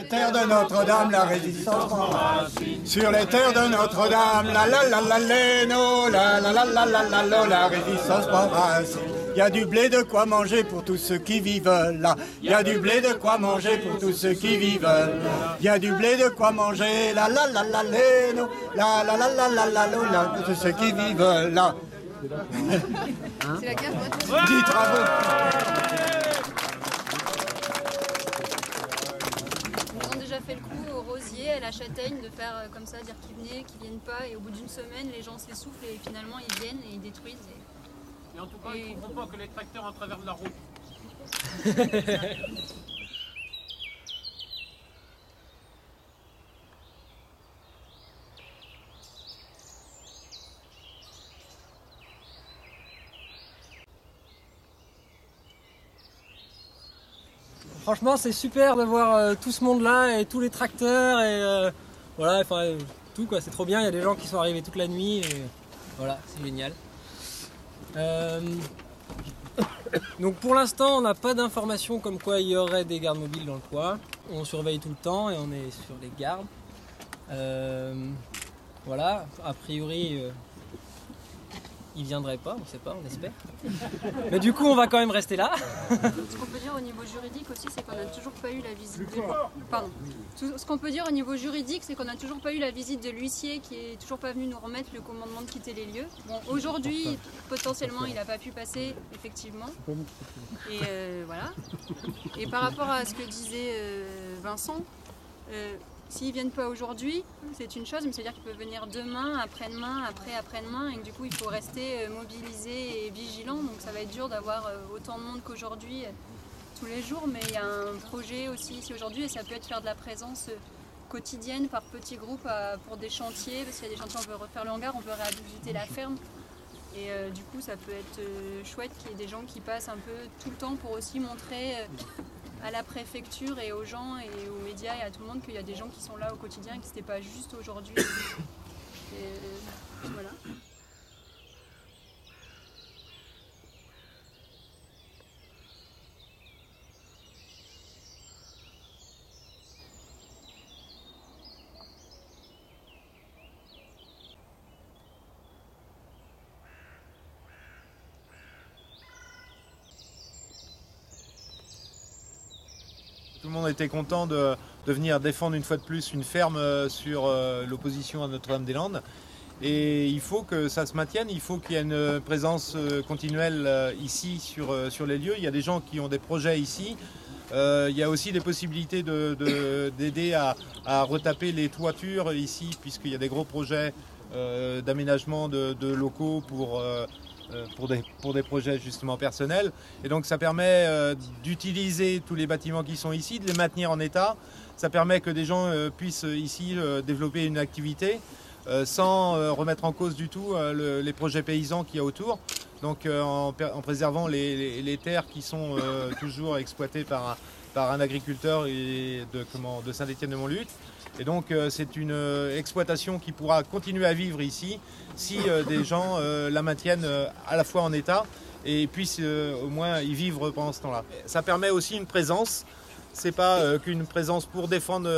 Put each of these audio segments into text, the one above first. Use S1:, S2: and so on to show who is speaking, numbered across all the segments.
S1: les terres de Notre-Dame, la résistance prend racine. Sur les terres de Notre-Dame, la la la la léno, la la la la la la la, la résistance prend racine. Il y a du blé de quoi manger pour tous ceux qui vivent là. Il y a du blé de quoi manger pour tous ceux qui vivent là. Il y a du blé de quoi manger, la la la la léno, la la la la la la la, pour tous ceux qui vivent là.
S2: C'est la carte,
S1: 10 travaux.
S2: Ils ont déjà fait le coup au rosier, à la châtaigne, de faire comme ça, dire qu'ils venaient, qu'ils viennent pas, et au bout d'une semaine, les gens s'essoufflent et finalement ils viennent et ils détruisent.
S3: Et en tout cas, ils ne comprennent pas que les tracteurs en travers de la route.
S4: Franchement, c'est super de voir tout ce monde-là et tous les tracteurs et voilà, enfin tout quoi, c'est trop bien. Il y a des gens qui sont arrivés toute la nuit et voilà, c'est génial. Donc pour l'instant, on n'a pas d'informations comme quoi il y aurait des gardes mobiles dans le coin. On surveille tout le temps et on est sur les gardes. Voilà, a priori, ils ne viendraient pas, on ne sait pas, on espère. Mais du coup, on va quand même rester là.
S2: Ce qu'on peut dire au niveau juridique aussi, c'est qu'on n'a toujours pas eu la visite de... Pardon. Ce qu'on peut dire au niveau juridique, c'est qu'on n'a toujours pas eu la visite de l'huissier qui est toujours pas venu nous remettre le commandement de quitter les lieux. Bon, aujourd'hui, potentiellement, il n'a pas pu passer, effectivement. Et voilà. Et par rapport à ce que disait Vincent, s'ils ne viennent pas aujourd'hui, c'est une chose, mais c'est-à-dire qu'ils peuvent venir demain, après-demain, après-demain, et que du coup il faut rester mobilisé et vigilant, donc ça va être dur d'avoir autant de monde qu'aujourd'hui tous les jours, mais il y a un projet aussi ici aujourd'hui, et ça peut être faire de la présence quotidienne par petits groupes pour des chantiers, parce qu'il y a des chantiers, on veut refaire le hangar, on veut réhabiliter la ferme, et du coup ça peut être chouette qu'il y ait des gens qui passent un peu tout le temps pour aussi montrer à la préfecture et aux gens et aux médias et à tout le monde qu'il y a des gens qui sont là au quotidien et que c'était pas juste aujourd'hui. Voilà.
S5: Tout le monde était content de venir défendre une fois de plus une ferme sur l'opposition à Notre-Dame-des-Landes. Et il faut que ça se maintienne, il faut qu'il y ait une présence continuelle ici sur les lieux. Il y a des gens qui ont des projets ici. Il y a aussi des possibilités d'aider à retaper les toitures ici, puisqu'il y a des gros projets d'aménagement de locaux pour des projets justement personnels. Et donc ça permet d'utiliser tous les bâtiments qui sont ici, de les maintenir en état. Ça permet que des gens puissent ici développer une activité sans remettre en cause du tout les projets paysans qu'il y a autour. Donc en préservant les terres qui sont toujours exploitées par un agriculteur de Saint-Étienne-de-Montluc. Et donc c'est une exploitation qui pourra continuer à vivre ici si des gens la maintiennent à la fois en état et puissent au moins y vivre pendant ce temps-là. Ça permet aussi une présence. C'est pas qu'une présence pour défendre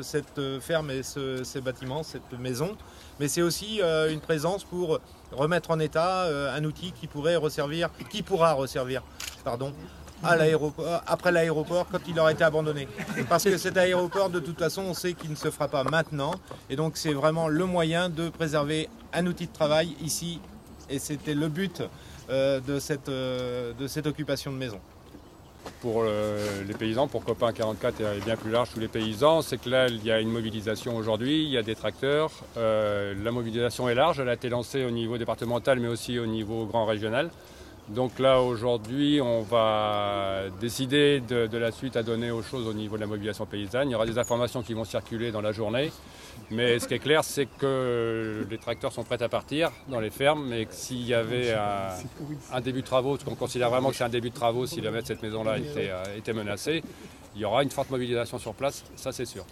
S5: cette ferme et ces bâtiments, cette maison, mais c'est aussi une présence pour remettre en état un outil qui pourra resservir à l'aéroport, après l'aéroport, quand il aura été abandonné. Parce que cet aéroport, de toute façon, on sait qu'il ne se fera pas maintenant. Et donc c'est vraiment le moyen de préserver un outil de travail ici. Et c'était le but de cette occupation de maison.
S6: Pour les paysans, pour Copain 44 et bien plus large tous les paysans, c'est que là il y a une mobilisation aujourd'hui, il y a des tracteurs, la mobilisation est large, elle a été lancée au niveau départemental mais aussi au niveau grand régional. Donc là aujourd'hui on va décider de la suite à donner aux choses au niveau de la mobilisation paysanne. Il y aura des informations qui vont circuler dans la journée, mais ce qui est clair c'est que les tracteurs sont prêts à partir dans les fermes, mais que s'il y avait un début de travaux, parce qu'on considère vraiment que c'est un début de travaux si jamais cette maison-là était menacée, il y aura une forte mobilisation sur place, ça c'est sûr.